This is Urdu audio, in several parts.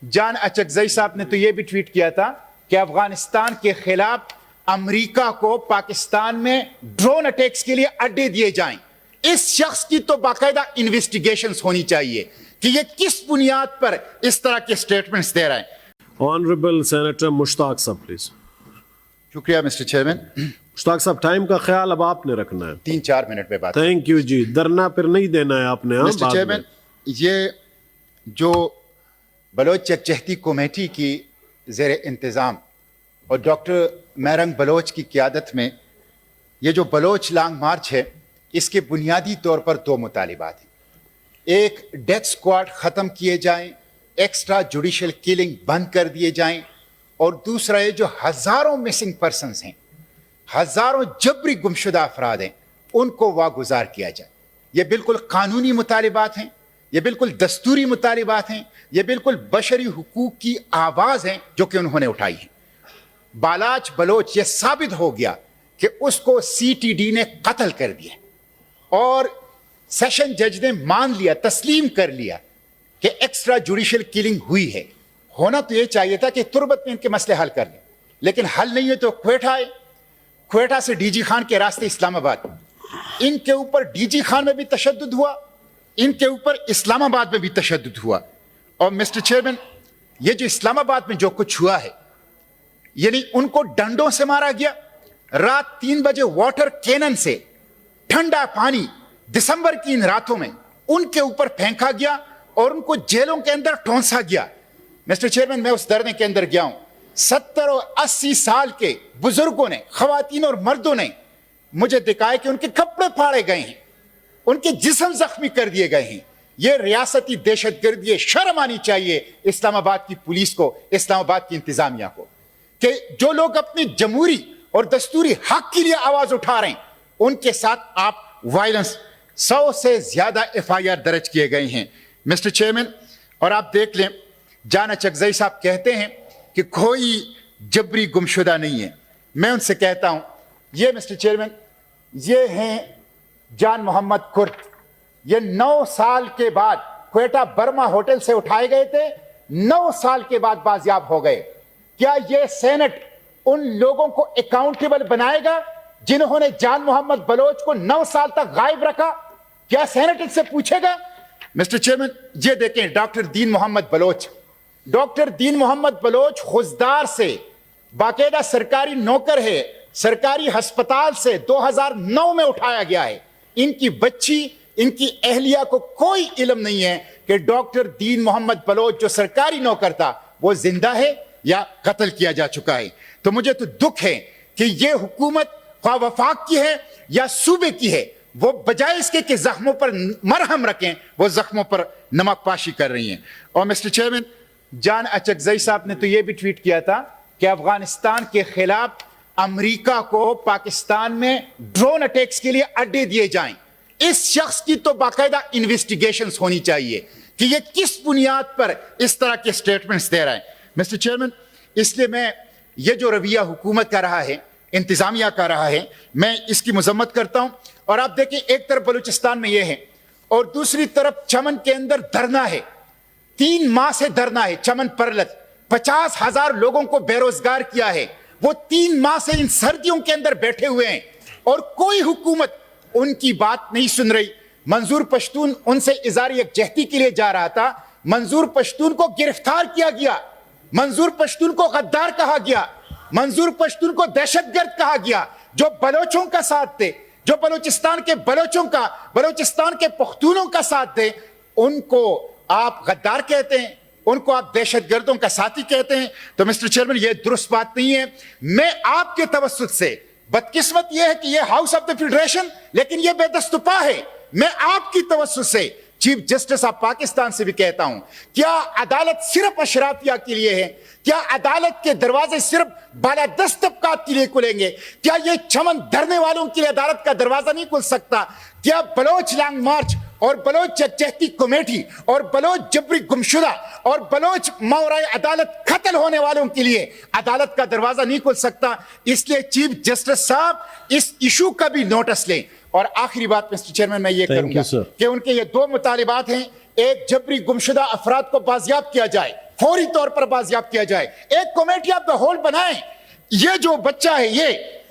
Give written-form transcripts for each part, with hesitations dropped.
جان اچکزئی صاحب نے تو یہ بھی ٹویٹ کیا تھا کہ افغانستان کے خلاف امریکہ کو پاکستان میں ڈرون اٹیکس کے لیے اڈے دیے جائیں. اس شخص کی تو باقاعدہ انویسٹیگیشنز ہونی چاہیے کہ یہ کس بنیاد پر اس طرح کے سٹیٹمنٹس دے رہا ہے. آنریبل سینیٹر مشتاق صاحب پلیز. شکریہ مسٹر چیئرمین. مشتاق صاحب ٹائم کا خیال اب آپ نے رکھنا ہے. 3-4 منٹ میں بات. تھینک یو جی. درنا پھر نہیں دینا ہے آپ نے. مسٹر چیئرمین، یہ جو بلوچ یکجہتی کمیٹی کی زیر انتظام اور ڈاکٹر میرنگ بلوچ کی قیادت میں یہ جو بلوچ لانگ مارچ ہے، اس کے بنیادی طور پر 2 مطالبات ہیں. ایک، ڈیتھ سکواڈ ختم کیے جائیں، ایکسٹرا جوڈیشل کلنگ بند کر دیے جائیں، اور دوسرا یہ جو ہزاروں مسنگ پرسنز ہیں، ہزاروں جبری گمشدہ افراد ہیں، ان کو واگزار کیا جائے. یہ بالکل قانونی مطالبات ہیں، یہ بالکل دستوری مطالبات ہیں، یہ بالکل بشری حقوق کی آواز ہیں جو کہ انہوں نے اٹھائی ہیں. بالاچ بلوچ یہ ثابت ہو گیا کہ اس کو سی ٹی ڈی نے قتل کر دیا اور سیشن جج نے مان لیا، تسلیم کر لیا کہ ایکسٹرا جوڈیشل کلنگ ہوئی ہے. ہونا تو یہ چاہیے تھا کہ تربت میں ان کے مسئلے حل کر لیں، لیکن حل نہیں ہے تو کوئٹہ آئے، کوئٹہ سے ڈی جی خان کے راستے اسلام آباد. ان کے اوپر ڈی جی خان میں بھی تشدد ہوا، ان کے اوپر اسلام آباد میں بھی تشدد ہوا. اور مسٹر چیئرمین، یہ جو اسلام آباد میں جو کچھ ہوا ہے، یعنی ان کو ڈنڈوں سے مارا گیا، رات 3 بجے واٹر کینن سے ٹھنڈا پانی دسمبر کی ان راتوں میں ان کے اوپر پھینکا گیا اور ان کو جیلوں کے اندر ٹھونسا گیا. مسٹر چیئرمین، میں اس دھرنے کے اندر گیا ہوں. 70 اور 80 سال کے بزرگوں نے، خواتین اور مردوں نے مجھے دکھایا کہ ان کے کپڑے پھاڑے گئے ہیں، ان کے جسم زخمی کر دیے گئے ہیں. یہ ریاستی دہشت گردی ہے. شرم آنی چاہیے اسلام آباد کی پولیس کو، اسلام آباد کی انتظامیہ کو، کہ جو لوگ اپنی جمہوری اور دستوری حق کے لیے آواز اٹھا رہے ہیں ان کے ساتھ آپ وائلنس. 100 سے زیادہ FIR درج کیے گئے ہیں مسٹر چیئرمین. اور آپ دیکھ لیں، جان اچکزئی صاحب کہتے ہیں کہ کوئی جبری گمشدہ نہیں ہے. میں ان سے کہتا ہوں، یہ مسٹر چیئرمین، یہ ہیں جان محمد کرد. یہ 9 سال کے بعد کوئٹہ برما ہوٹل سے اٹھائے گئے تھے، 9 سال کے بعد بازیاب ہو گئے. کیا یہ سینٹ ان لوگوں کو اکاؤنٹیبل بنائے گا جنہوں نے جان محمد بلوچ کو 9 سال تک غائب رکھا؟ کیا سینٹ ان سے پوچھے گا؟ مسٹر چیئرمین، یہ دیکھیں ڈاکٹر دین محمد بلوچ. ڈاکٹر دین محمد بلوچ خضدار سے باقاعدہ سرکاری نوکر ہے، سرکاری ہسپتال سے 2009 میں اٹھایا گیا ہے. ان کی بچی، ان کی اہلیہ کو کوئی علم نہیں ہے کہ ڈاکٹر دین محمد بلوچ جو سرکاری نوکر تھا وہ زندہ ہے یا قتل کیا جا چکا ہے. تو مجھے تو دکھ ہے کہ یہ حکومت خواہ وفاق کی ہے یا صوبے کی ہے، وہ بجائے اس کے کہ زخموں پر مرہم رکھیں، وہ زخموں پر نمک پاشی کر رہی ہیں. اور مسٹر چیئرمین، جان اچکزئی صاحب نے تو یہ بھی ٹویٹ کیا تھا کہ افغانستان کے خلاف امریکہ کو پاکستان میں ڈرون اٹیکس کے لیے اڈے دیے جائیں. اس شخص کی تو باقاعدہ انویسٹیگیشنز ہونی چاہیے کہ یہ کس بنیاد پر اس طرح کے سٹیٹمنٹس دے رہا ہے. مسٹر چیئرمین، اس لیے میں یہ جو رویہ حکومت کا رہا ہے، انتظامیہ کا رہا ہے، میں اس کی مذمت کرتا ہوں. اور آپ دیکھیں، ایک طرف بلوچستان میں یہ ہے اور دوسری طرف چمن کے اندر دھرنا ہے. 3 ماہ سے دھرنا ہے چمن پرلت. 50,000 لوگوں کو بے روزگار کیا ہے. وہ 3 ماہ سے ان سردیوں کے اندر بیٹھے ہوئے ہیں اور کوئی حکومت ان کی بات نہیں سن رہی. منظور پشتون ان سے اظہار یکجہتی کے لیے جا رہا تھا، منظور پشتون کو گرفتار کیا گیا، منظور پشتون کو غدار کہا گیا، منظور پشتون کو دہشت گرد کہا گیا. جو بلوچوں کا ساتھ تھے، جو بلوچستان کے بلوچوں کا، بلوچستان کے پختونوں کا ساتھ تھے، ان کو آپ غدار کہتے ہیں، ان کو آپ دہشت گردوں کا ساتھی کہتے ہیں. تو مسٹر چیئرمین، یہ درست بات نہیں ہے. میں آپ کے توسط سے، بدقسمت یہ ہے کہ یہ ہاؤس آف دا فیڈریشن لیکن یہ بے دست و پا ہے، میں آپ کی توسط سے چیف جسٹس آف پاکستان سے بھی کہتا ہوں، کیا عدالت صرف اشرافیہ کے لیے ہے؟ کیا عدالت کے دروازے صرف بالادست طبقات کے لیے کھلیں گے؟ کیا یہ چمن دھرنے والوں کے لیے عدالت کا دروازہ نہیں کھل سکتا؟ کیا بلوچ لانگ مارچ اور بلوچ یکجہتی کمیٹی اور بلوچ جبری گمشدہ اور بلوچ ماورائے عدالت قتل ہونے والوں کے لیے عدالت کا دروازہ نہیں کھل سکتا؟ اس لیے چیف جسٹس صاحب اس ایشو کا بھی نوٹس لیں. اور آخری بات مسٹر چیئرمین میں یہ کروں گا کہ ان کے یہ 2 مطالبات ہیں ایک جبری گمشدہ افراد کو بازیاب کیا جائے, فوری طور پر بازیاب کیا جائے. ایک کمیٹی آپ دا ہول بنائیں, یہ جو بچہ ہے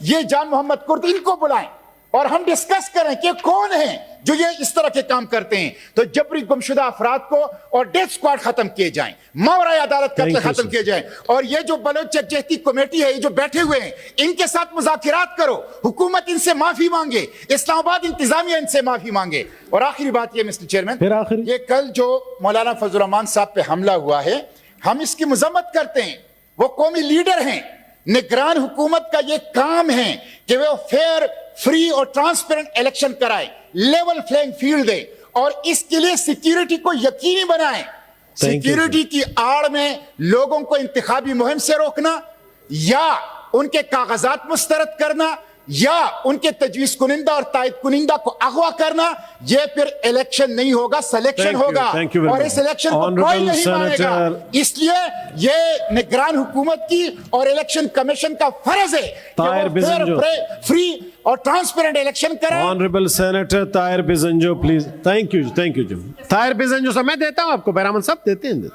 یہ جان محمد کرد, ان کو بلائیں اور ہم ڈسکس کریں کہ کون ہیں جو یہ اس طرح کے کام کرتے ہیں. تو جبری گمشدہ افراد کو اور ڈیتھ سکواڈ ختم کیے جائیں, ماورائے عدالت قتل ختم کیے جائیں. اور یہ جو بلوچ یکجہتی کمیٹی ہے, یہ جو بیٹھے ہوئے ہیں, ان کے ساتھ مذاکرات کرو, حکومت ان سے معافی مانگے, اسلام آباد انتظامیہ ان سے معافی مانگے. اور آخری بات یہ مسٹر چیئرمین, یہ کل جو مولانا فضل الرحمان صاحب پہ حملہ ہوا ہے, ہم اس کی مذمت کرتے ہیں. وہ قومی لیڈر ہیں, نگران حکومت کا یہ کام ہے کہ وہ فیئر, فری اور ٹرانسپیرنٹ الیکشن کرائے, لیول فلینگ فیلڈ دے, اور اس کے لیے سیکیورٹی کو یقینی بنائیں. سیکیورٹی کی آڑ میں لوگوں کو انتخابی مہم سے روکنا, یا ان کے کاغذات مسترد کرنا, یا ان کے تجویز کنندہ اور تائید کنندہ کو اغوا کرنا, یہ پھر الیکشن نہیں ہوگا, سلیکشن ہوگا, اور اس الیکشن کو کوئی نہیں مانے گا. اس لیے یہ نگران حکومت کی اور الیکشن کمیشن کا فرض ہے کہ وہ فیئر, فری اور ٹرانسپیرنٹ الیکشن کریں. Honourable senator Tahir Bizenjo please. Thank you ji. Tahir Bizenjo sahib, میں دیتا ہوں آپ کو, بہرامن صاحب دیتے ہیں.